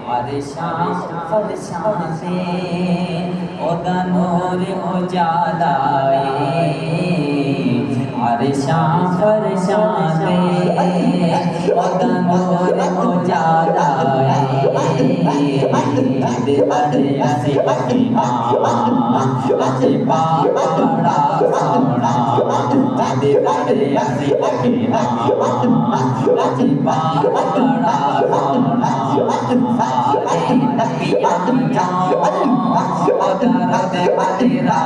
عرشاں فرشاں سے اودا نور اجالائے عرشاں فرشاں سے اودا نور اجالائے دے بڑے سے عجبا بڑا سونا دے بڑے سے عجبا بڑا سونا سارے نبیاں جاؤ درد تیرا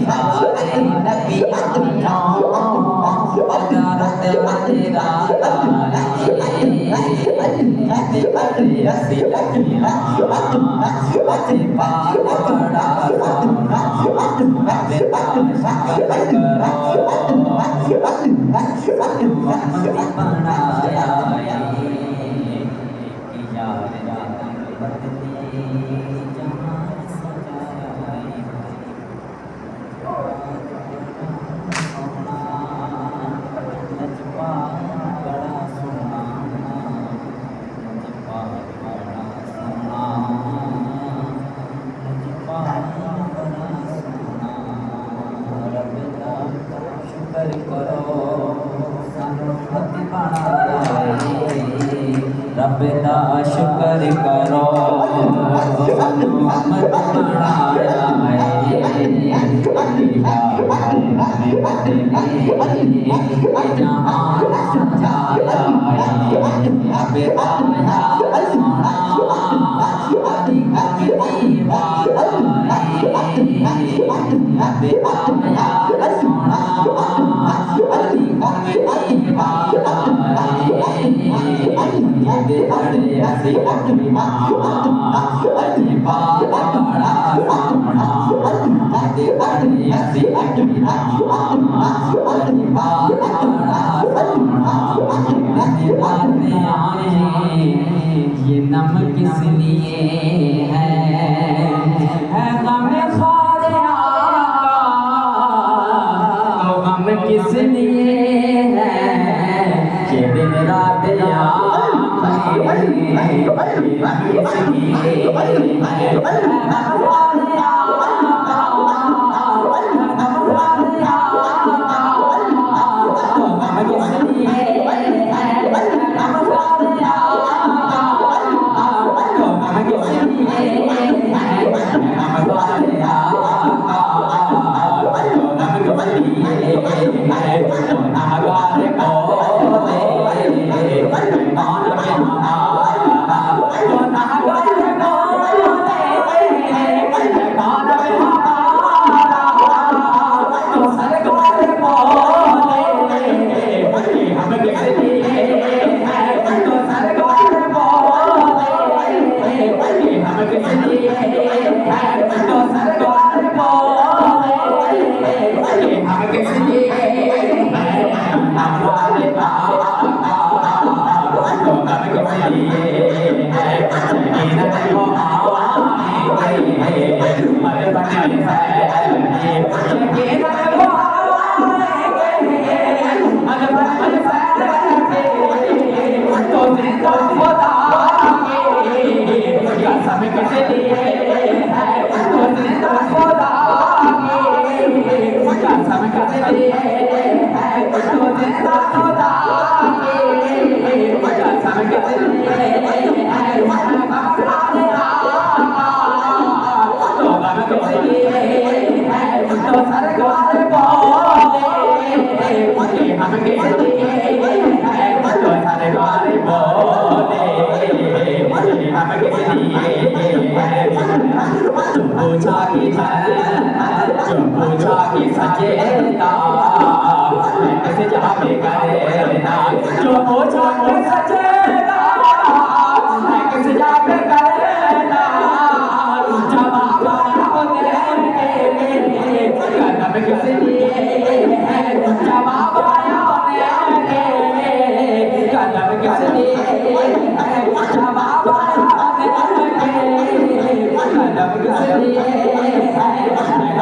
سارے نبیاں جاؤ درد تیرا رب دا شکر کرو محمد بنایا ہے جہان سجایا ہے رب آیا سونا علی کا دیوارہ رب آیا سونا علی کا دیوارہ دے بڑے سے عجبا عجبا بڑا سونا دے بڑے سے عجبا عجبا بڑا سونا دے آئے یہ نم کس لیے ہے غم خار آقا غم کس لیے ہے کہ دن رات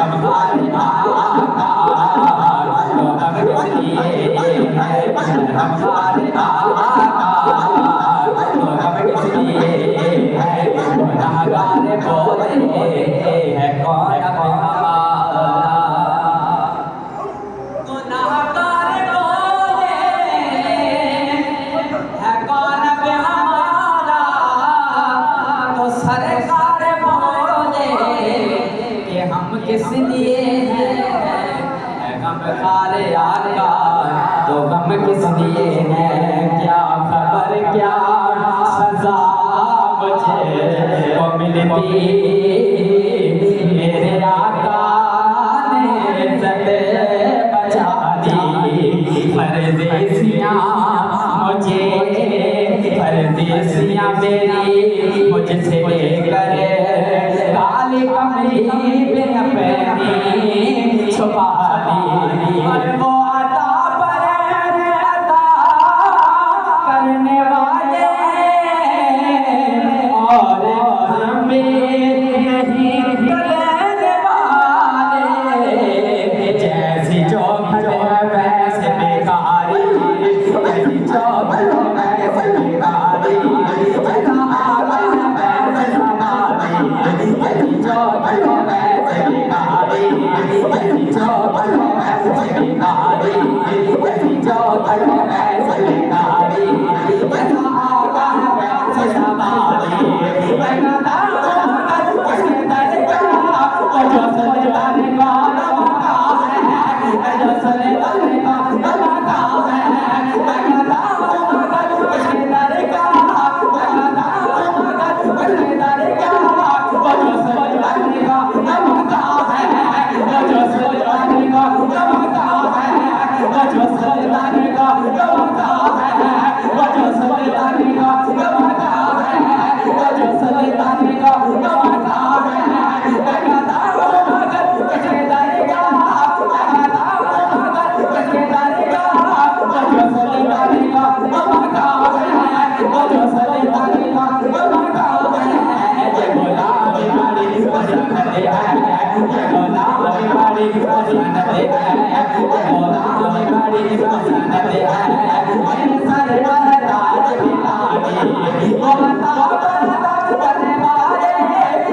ہمارے آقا تو ہم کس لیے ہیں ہمارے آقا تو ہم کس لیے ہیں گنہگار بولے ہے کون اب ہمارا گنہگار بولے ہے کون اب ہمارا تو سرکار بولے کہ ہم کس لیے ہیں غم خار آقا تو غم کس لیے ہیں کیا خبر کیا سزا مجھے کو ملتی میرے آقا نے عزت بچا دی پردیسیاں مجھے پردیسیاں میری مجھ سے لے کر کالی کملی پہ اپنی چھپا دی اور وہ عطا پر عطا کرنے والے اور ہمیں نہیں کرنے والے جیسی چوکھٹ ہے ویسے بیکاری جیسی چوکھٹ ہے ویسے بیکاری جیسا آقا ہے ویسے سواری جیسی چوکھٹ ہے ویسے بیکاری جیسی چوکھٹ ہے ویسے بیکاری جیسی چوکھٹ ہے ویسے بیکاری جیسا آقا ہے ویسے سواری میں کہتا ہوں اس کے در کا اور جو سجدانے کا نمکا ہے جو سجدانے کا نمکا ہے میں کہتا ہوں اس کے در کا میں کہتا ہوں اس کے در کا اور جو سجدانے کا نمکا ہے جو سجدانے کا نمکا ہے جو سجدانے کا نمکا ہے جو سجدانے کا نمکا ہے جو سجدانے کا نمکا ہے میں کہتا ہوں اس کے در کا میں کہتا ہوں اس کے در کا جو سجدانے کا نمکا ہے جو سجدانے کا نمکا ہے یہ غلام ہماری پسند ہے یہ غلام ہماری پسند ہے یہ غلام ہماری پسند ہے میرے سر پر تاج بلاڑی وہ عطا کرنے والے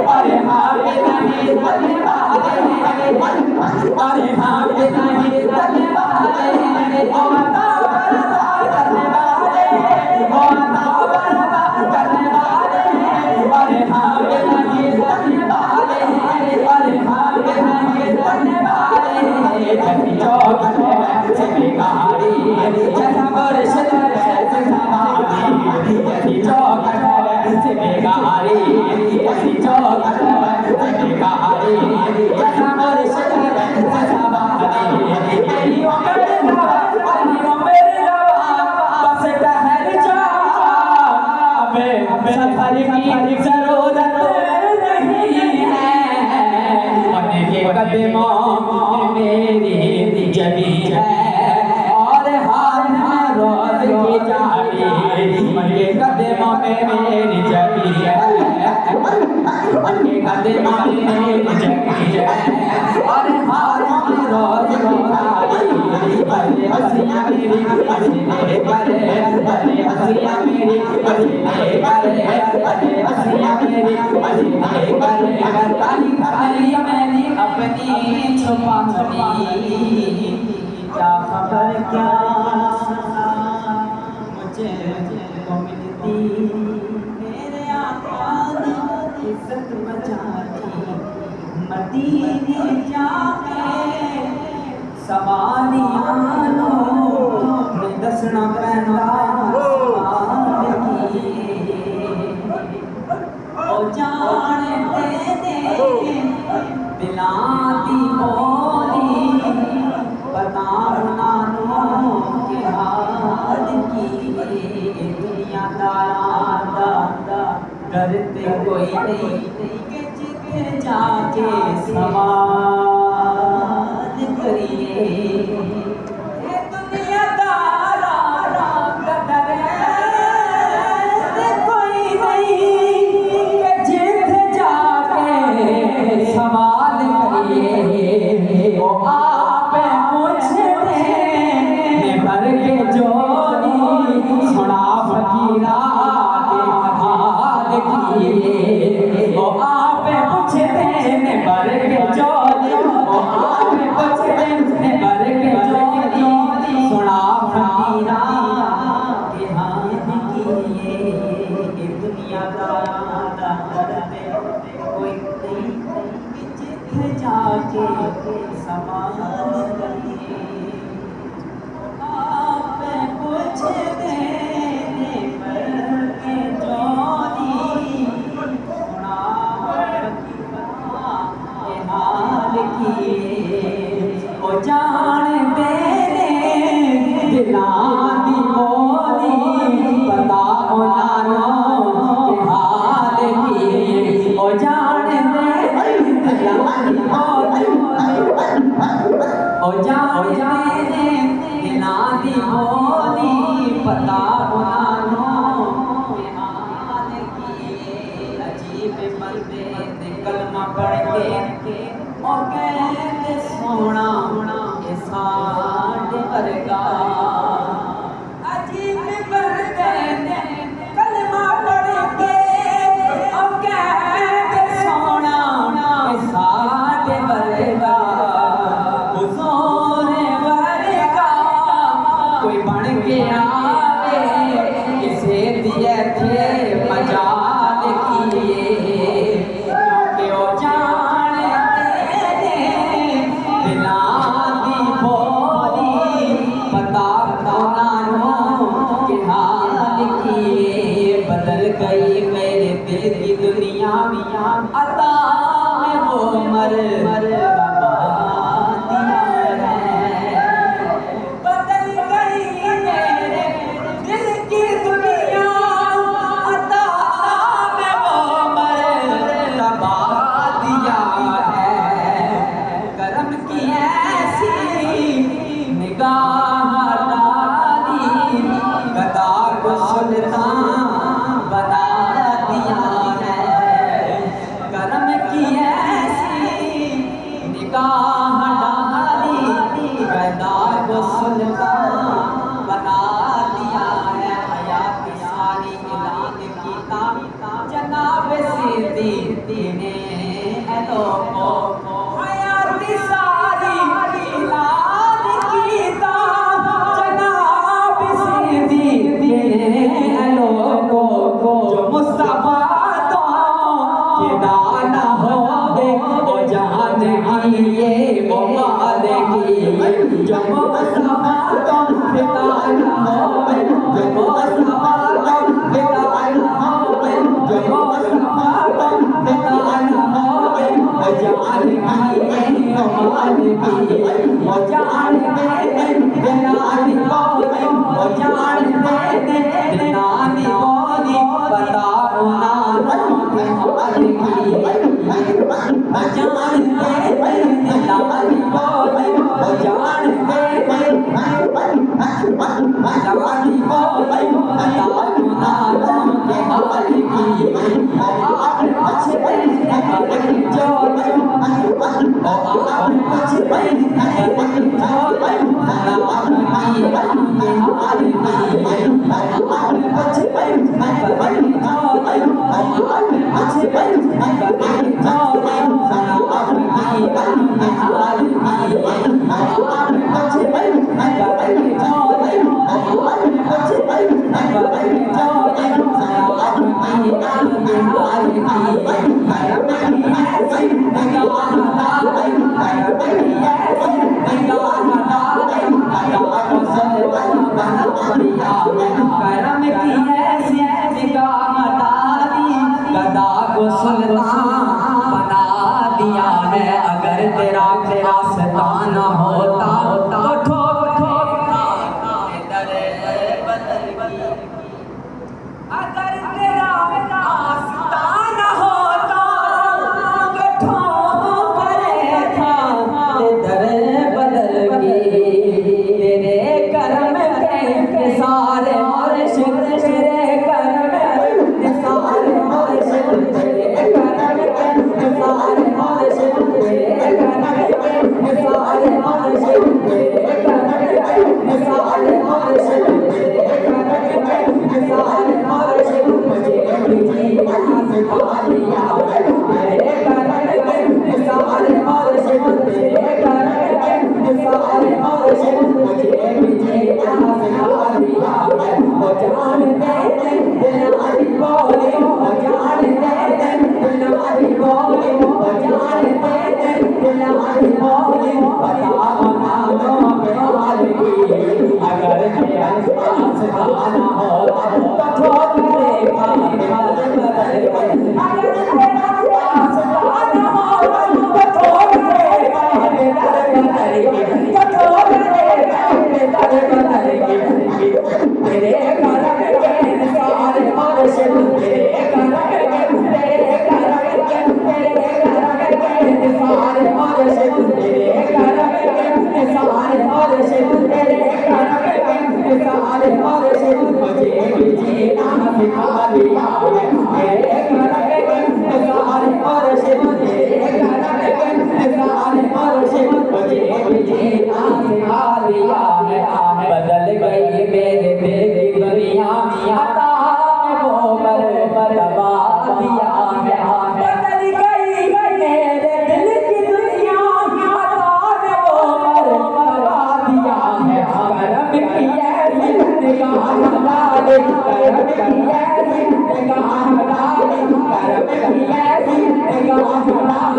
اور ہاں پہ نہیں بننے والے اور ہاں پہ نہیں بننے والے وہ عطا کرنے والے وہ عطا کرنے والے اور ہاں پہ نہیں بننے والے اور ہاں پہ نہیں بننے والے جیسی چوکھٹ ہے ویسے بیکاری جیسا مرشد ہے ویسے سواری جیسی چوکھٹ ہے ویسے بیکاری جیسی چوکھٹ ہے ویسے بیکاری جیسا مرشد ہے ویسے سواری میری عمر بس ٹہر جا سفر کی ضرورت نہیں ہے ان کے قدموں میری جبی ہے اور ہاتھ میں روز کی چابی ان کے قدموں میں میری جبی ہے ان کے قدموں میں میری جبی ہے اور ہاتھ میں روز کی چابی بڑے ہنسیاں میری پسینے کرے بڑے ہنسیاں میری پسینے کرے بڑے ہنسیاں میری پسینے کرے کالی کالی میری اپنی چھپا لی کیا خبر کیا سزا مجھے کو ملتی میرے آقا نے عزت بچا دی مدینے جا کے سوالیاں نے دسنا پہنتا سوال کی او جانتے دے دلاں دی بولی پتا نانوں کے حال کی دنیا داراں دا ڈرتے کوئی نہیں کہ جتے جا کے سوال کریے دنیا داراں دا ڈرتے کوئی نہیں کہ جتے جا کے سوال کریے جا کے سوال کریے آپ کچھ دینے پر کے جوڑی سنا یہ حال کیے وہ جان دینے دلان دی بولی پتا ہونا کہ حال کیے وہ جان دینے دلان دی بولی وہ جان دینے دلان دی بولی پتا ہونا کہ حال کیے عجیب بندے نے کلمہ پڑھ کے اور کہتے سونا ساڈ ورگا عجیب بندے نے کلمہ پڑھ کے اور کہتے سونا ساڈ ورگا حضور ورگا کوئی بن کے آوے کسے دیے تھے مجال کیے کیونکہ وہ جان دینے دلان دی بولی پتا ہونا کہ حال کیے بدل گئی میرے دل کی دنیا عطا میں وہ مرتبہ دیا ہے بدل گئی میرے دل کی دنیا عطا میں وہ مرتبہ دیا ہے کرم کی ایسی نگاہ ڈالی گدا کو سلطان بنا دیا ہے کرم کی ایسی نگاہ ڈالی گدا کو سلطان بنا دیا ہے حیات ساری اعلان کیتا جناب سیدی نے اے لوگو حیات ساری اعلان کیتا جناب سیدی نے اے لوگو جو مصطفیٰ تو فدا نہ ہوگے وہ جان کیے وہ مالکی جو مصطفیٰ تو فدا نہ ہوگے جو مصطفیٰ تو فدا نہ ہوگے جو مصطفیٰ تو فدا نہ ہوگے وہ جان کیے وہ مالکی وہ جان دینے دلان دی بولی وہ جان دینے دلان دی بولی پتا ہونا کہ مالکی وہ جان دینے دلان دی بولی وہ جان دینے دلان دی بولی پتا ہونا کہ مالکی آپ کچھ نہیں جو آپ کچھ نہیں کرم کی ایسی نگاہ ڈالی گدا کو سلطان بنا دیا ہے اگر تیرا راستہ نہ ہوتا تو ٹھوک در بدل کی اگر تیرا راستہ نہ ہوتا تو ٹھوک در بدل کی تیرے کرم کے سارے مرشد تیرے کرم کے سارے مرشد تیرے کرم کے سارے مرشد تیرے کرم کے سارے مرشد تیرے کرم بدل گئی میرے دل کی دنیا عطا میں وہ مرتبہ دیا ہے بدل گئی میرے دل کی دنیا عطا میں وہ مرتبہ دیا ہے کرم کی ایسی نگاہ ڈالے کرم کی ایسی نگاہ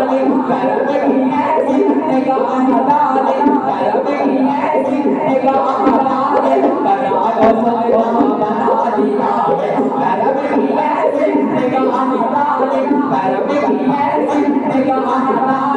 ڈالے کرم کی ایسی نگاہ ڈالے کرم کی ایسی نگاہ ڈالے کرم کی ایسی نگاہ ڈالے بنا دیا ہے کرم کی ایسی نگاہ ڈالے کرم کی ایسی نگاہ ڈالے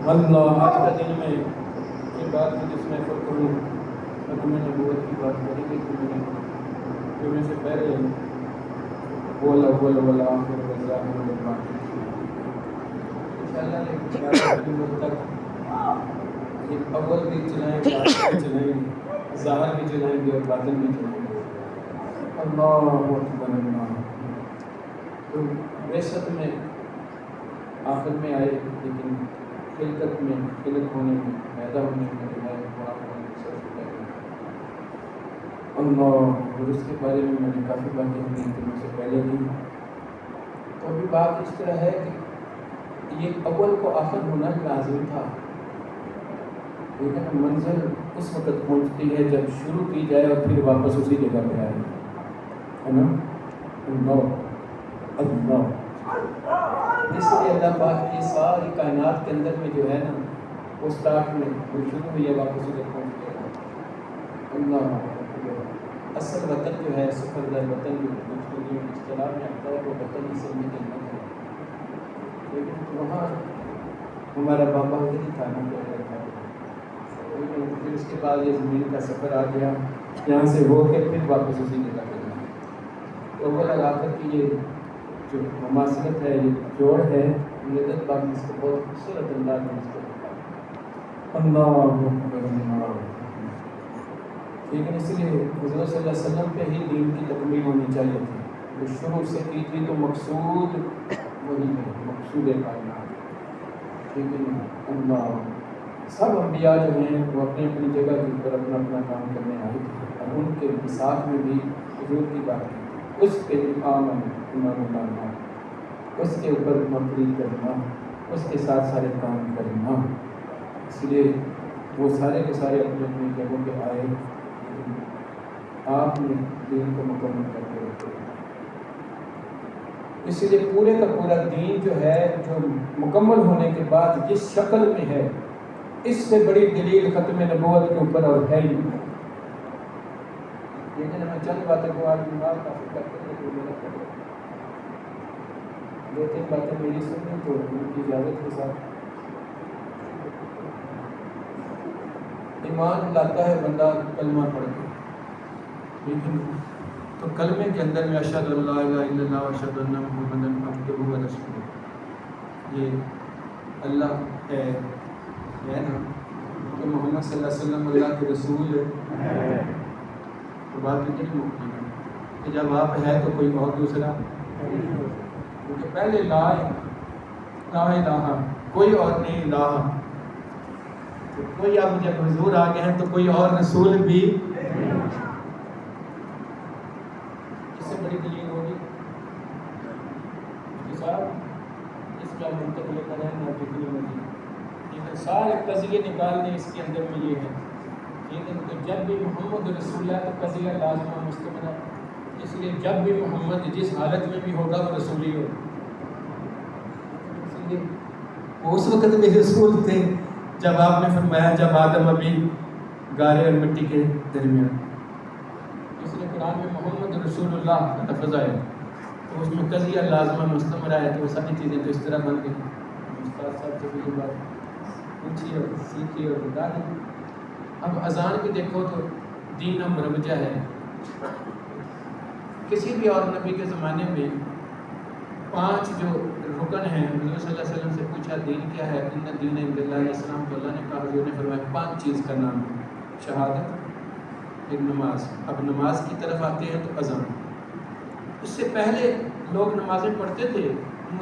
اللہ آج کا دن میں یہ بات ہے جس میں فکر ہوں اگر میں نبوت کی بات کریں گے تو میں سے پہلے بول اول ولا آخر وظاہر والباطن انشاءاللہ لیکن تک یہ اول بھی چلائیں گے آخر بھی چلائیں گے ظاہر بھی چلائیں گے اور باطن بھی چلائیں گے اللہ اکبر اللہ تو بیشت میں آخر میں آئے لیکن خلقت میں خلق ہونے میں پیدا ہونے میں اللہ اور اس کے بارے میں نے کافی باتیں ہوئی دنوں سے پہلے بھی تو ابھی بات اس طرح ہے کہ یہ اول کو آخر ہونا لازم تھا لیکن منزل اس وقت پہنچتی ہے جب شروع کی جائے اور پھر واپس اسی جگہ پہ آئے ہے نا اللہ اللہ اس لیے اللہ پاک کی ساری کائنات کے اندر میں جو ہے نا وہ سٹارٹ میں وہ شروع میں یہ واپس ادھر پہنچ گیا اللہ اصل وطن جو ہے سفر در وطن جو دنیا اصطلاح میں آتا ہے وہ وطن ہی سے نکلنا ہے لیکن وہاں ہمارا بابا ادھر ہی تھا نا لیکن پھر اس کے بعد یہ زمین کا سفر آ گیا یہاں سے ہو کے پھر واپس اسی جگہ پہ جانا تو وہ لگا کر کہ یہ جو مماثلت ہے یہ جوڑ ہے مدت باغ اس کو بہت خوبصورت انداز میں اس کو اللہ اکبر اللہ لیکن اس لیے حضور صلی اللہ علیہ وسلم پہ ہی دین کی تکمیل ہونی چاہیے تھی جو شروع سے کی تھی تو مقصود وہی ہے مقصود کائنات ٹھیک ہے اللہ سب انبیاء جو ہیں وہ اپنی اپنی جگہ کے اوپر اپنا اپنا کام کرنے آئے تھے اور ان کے ساتھ میں بھی حضور کی بات کی اس کے امام اللہ اس کے اوپر مقرر کرنا اس کے ساتھ سارے کام کرنا اس لیے وہ سارے کے سارے اپنے اپنی جگہوں پہ آئے آپ نے دین کو مکمل کر کے رکھے اس لیے پورے کا پورا دین جو ہے جو مکمل ہونے کے بعد جس شکل میں ہے اس سے بڑی دلیل ختم نبوت کے اوپر اور ہے ہی لیکن میں چند باتیں کو آج دماغ کافی کرتے ہیں تو میرا کرے دو تین باتیں میری سنیں تو ان کی اجازت کے ساتھ ایمان لاتا ہے بندہ کلمہ پڑھ کے لیکن تو کلمے کے اندر میں اشہد اللہ الہ الا اللہ و اشہد ان محمدا عبدہ و رسولہ یہ اللہ ہے نا کہ محمد صلی اللہ علیہ وسلم اللہ کے رسول ہے تو بات یہ نہیں مکتی کہ جب آپ ہے تو کوئی اور دوسرا کیونکہ پہلے لا الہ کوئی اور نہیں الہ تو کوئی اب جب حضور آ گئے ہیں تو کوئی اور رسول بھی اس سے بڑی دلیل ہوگی اس کے ساتھ اس کا منتقل کریں نہ ٹکنی ہوگی سارے قضیے نکالنے اس کے اندر میں یہ ہے، ٹھیک ہے؟ تو جب بھی محمد رسول اللہ تو قضیہ لازمہ مستمر ہے، اس لیے جب بھی محمد جس حالت میں بھی ہوگا وہ رسول ہی ہوگا۔ اس لیے اس وقت بھی رسول تھے جب آپ نے فرمایا جب آدم ابھی گارے اور مٹی کے درمیان، اس لیے قرآن میں محمد رسول اللہ کا لفظ آیا تو اس میں قضیہ لازمہ مستمر آیا، تو وہ ساری چیزیں تو اس طرح بن گئی۔ استاد صاحب سے بھی یہ بات پوچھی اور سیکھی اور بتا دی۔ اب اذان بھی دیکھو تو دین مروجہ ہے، کسی بھی اور نبی کے زمانے میں 5 جو رکن ہیں، حضور صلی اللہ علیہ وسلم سے پوچھا دین کیا ہے، ان دین عند اللہ الاسلام، تو اللہ نے کہا، حضور نے فرمایا 5 چیز کا نام ہے، شہادت، ایک نماز۔ اب نماز کی طرف آتے ہیں تو اذان۔ اس سے پہلے لوگ نمازیں پڑھتے تھے،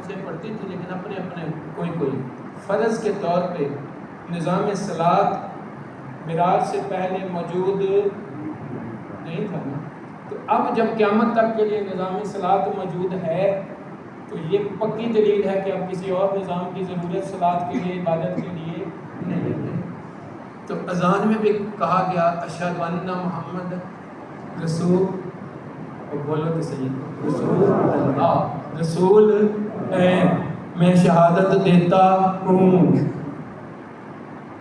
سے پڑھتی تھی، لیکن اپنے اپنے کوئی فرض کے طور پہ نظام صلاۃ معراج سے پہلے موجود نہیں تھا نا۔ تو اب جب قیامت تک کے لیے نظام صلاۃ موجود ہے تو یہ پکی دلیل ہے کہ اب کسی اور نظام کی ضرورت صلاۃ کے لیے، عبادت کے لیے نہیں ہے۔ تو اذان میں بھی کہا گیا اشہد ان محمد رسول، بولو تو صحیح، رسول اللہ، رسول میں شہادت دیتا ہوں۔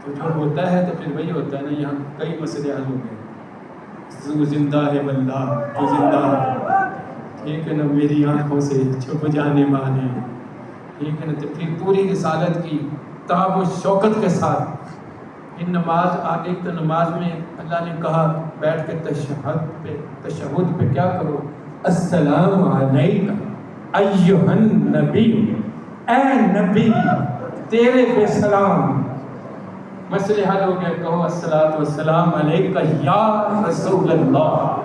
تو جو ہوتا ہے تو پھر وہی ہوتا ہے نا، یہاں کئی مسئلے حل ہو گئے۔ جو زندہ ہے بندہ، جو زندہ ہے، ٹھیک ہے نا، میری آنکھوں سے چھپ جانے والے، ٹھیک ہے نا، تو پھر پوری رسالت کی تاب و شوکت کے ساتھ ان نماز آگے، تو نماز میں اللہ نے کہا بیٹھ کے تشہد پہ کیا کرو، السلام علیکہ ایھا النبی، اے نبی تیرے پہ سلام۔ مسئلے حل ہو گئے، کہو الصلاۃ والسلام علیکہ یا رسول اللہ،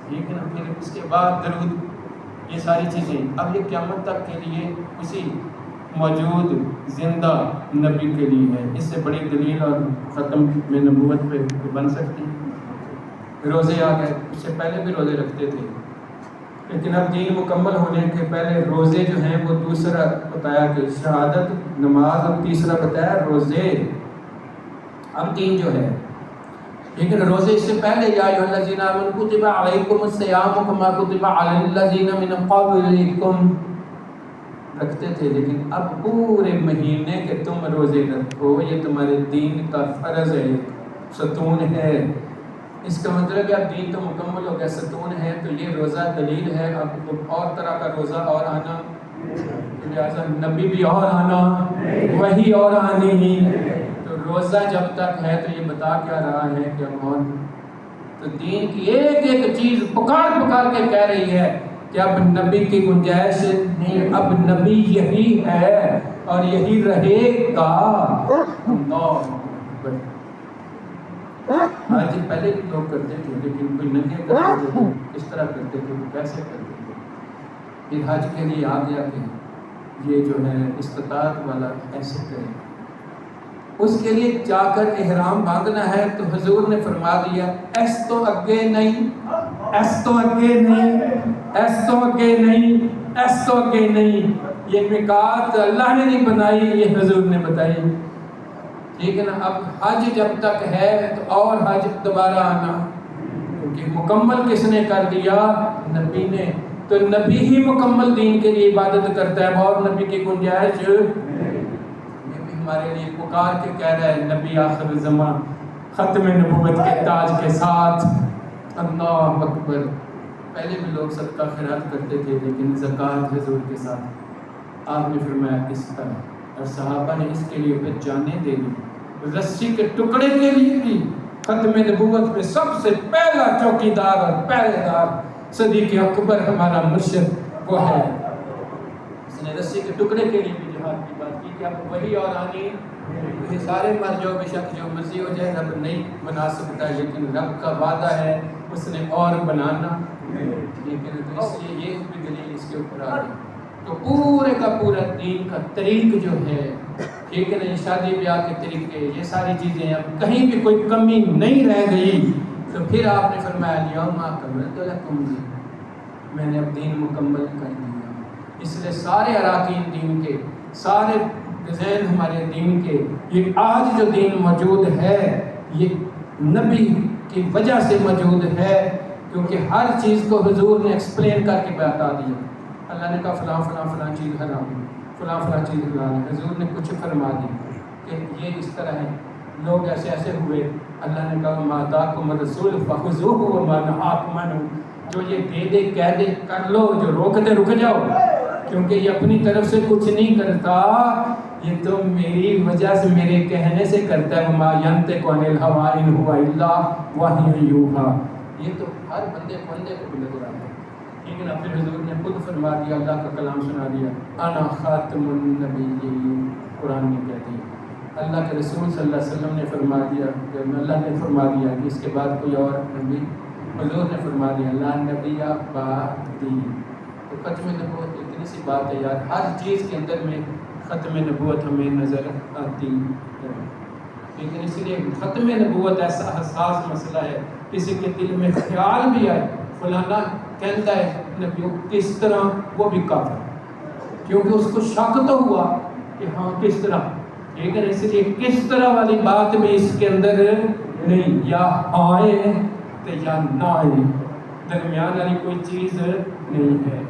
ٹھیک ہے نا۔ پھر اس کے بعد درود، یہ ساری چیزیں اب یہ قیامت تک کے لیے اسی موجود زندہ نبی کے لیے ہے۔ اس سے بڑی دلیل اور ختم میں نبوت پہ بن سکتی ہے۔ روزے آ گئے، اس سے پہلے بھی روزے رکھتے تھے، لیکن اب دین مکمل ہونے کے پہلے روزے جو ہیں وہ دوسرا بتایا کہ شہادت، نماز، اور تیسرا بتایا روزے۔ اب دین جو ہے، لیکن روزے اس سے پہلے یا ایھا الذین آمنوا کتب علیکم الصیام کما کتب علی الذین من قبلکم رکھتے تھے، لیکن اب پورے مہینے کے تم روزے رکھو، یہ تمہارے دین کا فرض ہے، ستون ہے۔ اس کا مطلب ہے اب دین تو مکمل ہو گیا، ستون ہے، تو یہ روزہ دلیل ہے۔ اب اور طرح کا روزہ اور آنا، لہٰذا نبی بھی اور آنا، وہی اور آنی، تو روزہ جب تک ہے تو یہ بتا کیا رہا ہے کہ اب اور، تو دین کی ایک ایک چیز پکار پکار کے کہہ رہی ہے کہ اب نبی کی گنجائش نہیں، اب نبی یہی ہے اور یہی رہے گا۔ اللہ اکبر۔ آج پہلے بھی لوگ کرتے تھے، لیکن کوئی ننگے کرتے تھے، اس طرح کرتے تھے، کیسے کرتے تھے؟ پھر حج کے لیے آ گیا کہ یہ جو ہے استطاعت والا ایسے کرے، اس کے لیے جا کر احرام باندھنا ہے تو حضور نے فرما دیا ایس تو اگے نہیں، ایس تو اگے نہیں، ایس تو اگے نہیں، ایس تو اگے نہیں۔ یہ میقات اللہ نے نہیں بنائی، یہ حضور نے بتائی، ٹھیک ہے نا۔ اب حج جب تک ہے تو اور حج دوبارہ آنا، کیونکہ مکمل کس نے کر دیا؟ نبی نے۔ تو نبی ہی مکمل دین کے لیے عبادت کرتا ہے، اور نبی کی گنجائش ہمارے لیے پکار کے کہہ رہا ہے نبی آخر زمان ختم نبوت کے تاج کے ساتھ۔ اللہ اکبر۔ پہلے بھی لوگ صدقہ خیرات کرتے تھے، لیکن زکوٰۃ حضور کے ساتھ آپ نے فرمایا اس طرح، اور صحابہ نے اس کے لیے پھر جانیں دے دی، رسی کے ٹکڑے کے لیے بھی۔ ختم نبوت میں سب سے پہلا چوکیدار اور پہلے دار صدیق اکبر ہمارا مرشد وہ ہے، اس نے رسی کے ٹکڑے کے لیے بھی جہاد کی بات کی کہ اب وہی اور آنی، یہ سارے مر جاؤ، بے شک جو مرضی ہو جائے، رب نہیں بنا سکتا، لیکن رب کا وعدہ ہے اس نے اور بنانا، لیکن تو اس لیے یہ بھی دلیل اس کے اوپر آ گئی۔ تو پورے کا پورا دین کا طریق جو ہے، ٹھیک ہے نا، یہ شادی بیاہ کے طریقے، یہ ساری چیزیں اب کہیں بھی کوئی کمی نہیں رہ گئی، تو پھر آپ نے فرمایا الیوم اکملت لکم، میں نے اب دین مکمل کر دیا۔ اس لیے سارے اراکین دین کے، سارے ڈیزائن ہمارے دین کے، یہ آج جو دین موجود ہے یہ نبی کی وجہ سے موجود ہے، کیونکہ ہر چیز کو حضور نے ایکسپلین کر کے بتا دیا۔ اللہ نے کہا فلاں فلاں فلاں چیز حرام ہے، فلاں فلاں چیز حلال ہے، حضور نے کچھ فرما دی کہ یہ اس طرح ہے، لوگ ایسے ایسے ہوئے، اللہ نے کہا ما آتاکم الرسول فخذوہ وما نہاکم عنہ، جو یہ دے دے کہہ دے کر لو، جو روک دے رک جاؤ، کیونکہ یہ اپنی طرف سے کچھ نہیں کرتا، یہ تو میری وجہ سے میرے کہنے سے کرتا ہے، وما ینطق عن الہویٰ ان ھو الا وحی یوحیٰ، یہ تو ہر بندے کو بھی نظر آتا ہے، ٹھیک ہے نا؟ پھر حضور نے خود فرما دیا، اللہ کا کلام سنا دیا، انا خاتم النبیین، قرآن میں کہہ دیا، اللہ کے رسول صلی اللہ علیہ وسلم نے فرما دیا، جب اللہ نے فرما دیا کہ اس کے بعد کوئی اور نبی، حضور نے فرما دیا لا نبی بعدی۔ تو ختم نبوت اتنی سی بات ہے یار، ہر چیز کے اندر میں ختم نبوت ہمیں نظر آتی ہے، لیکن اس لیے ختم نبوت ایسا حساس مسئلہ ہے، کسی کے دل میں خیال بھی آئے فلانا کہتا ہے نبی کس طرح، وہ بھی کافر، کیونکہ اس کو شک تو ہوا کہ ہاں کس طرح، لیکن اس لیے کس طرح والی بات بھی اس کے اندر نہیں، یا آئے تو یا نہ آئے، درمیان والی کوئی چیز نہیں ہے۔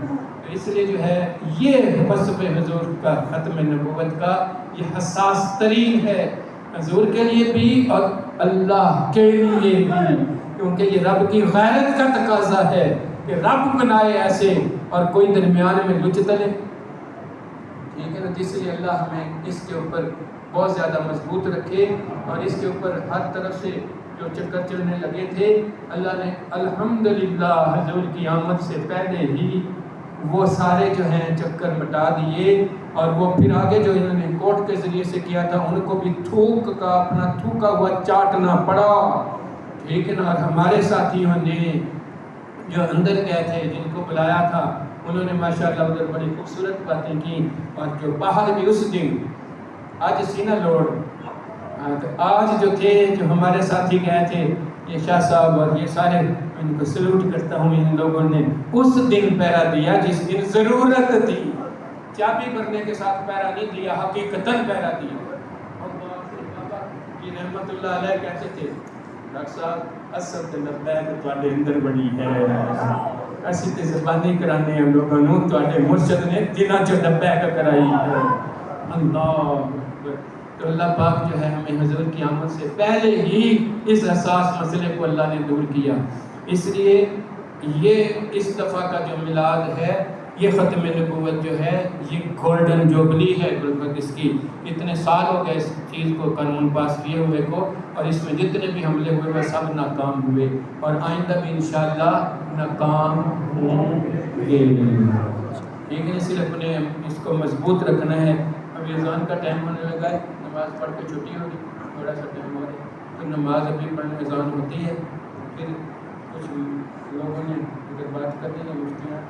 تو اس لیے جو ہے یہ وصف حضور کا ختم نبوت کا یہ حساس ترین ہے، حضور کے لیے بھی اور اللہ کے لیے بھی، کیونکہ یہ رب کی غیرت کا تقاضا ہے کہ رب بنائے ایسے اور کوئی درمیان میں لچ تلے، ٹھیک ہے نا؟ جس لیے اللہ ہمیں اس کے اوپر بہت زیادہ مضبوط رکھے، اور اس کے اوپر ہر طرف سے جو چکر چلنے لگے تھے، اللہ نے الحمدللہ حضور کی آمد سے پہلے ہی وہ سارے جو ہیں چکر مٹا دیے، اور وہ پھر آگے جو انہوں نے کوٹ کے ذریعے سے کیا تھا ان کو بھی تھوک کا اپنا تھوکا ہوا چاٹنا پڑا، ٹھیک ہے نا؟ اور ہمارے ساتھیوں نے جو اندر گئے تھے جن کو بلایا تھا انہوں نے ماشاءاللہ ادھر بڑی خوبصورت باتیں کی، اور جو باہر بھی اس دن آج سینہ لوڑ، تو آج جو تھے جو ہمارے ساتھی گئے تھے یہ شاہ صاحب اور یہ سارے، ان کو سلوٹ کرتا ہوں، ان لوگوں نے اس دن پہرا دیا جس دن ضرورت تھی، چابی بھرنے کے ساتھ پہرا نہیں دیا، حقیقتاً پہرا دیا۔ یہ رحمت اللہ علیہ کہتے تھے ڈاکٹر صاحب اصل تے لبیک تواڈے اندر بڑی ہے، اسی تے زبانی کرانے ہیں لوگوں نوں، تواڈے مرشد نے دلاں چ لبیک کرائی ہے، اللہ اکبر۔ تو اللہ پاک جو ہے ہمیں حضور کی آمد سے پہلے ہی اس حساس مسئلے کو اللہ نے دور کیا، اس لیے یہ اس دفعہ کا جو میلاد ہے، یہ ختم نبوت جو ہے یہ گولڈن جوبلی ہے، اس کی اتنے سال ہو گئے اس چیز کو قانون پاس کیے ہوئے کو، اور اس میں جتنے بھی حملے ہوئے وہ سب ناکام ہوئے، اور آئندہ بھی انشاءاللہ ناکام ہوں گے، لیکن اس لیے اپنے اس کو مضبوط رکھنا ہے۔ ابھی اذان کا ٹائم ہونے لگا ہے، نماز پڑھ کے چھٹی ہوگی، تھوڑا سا ٹائم ہو رہا ہے، تو نماز ابھی پڑھنے اذان ہوتی ہے، پھر کچھ لوگوں نے اگر بات کرنی ہے مفتیاں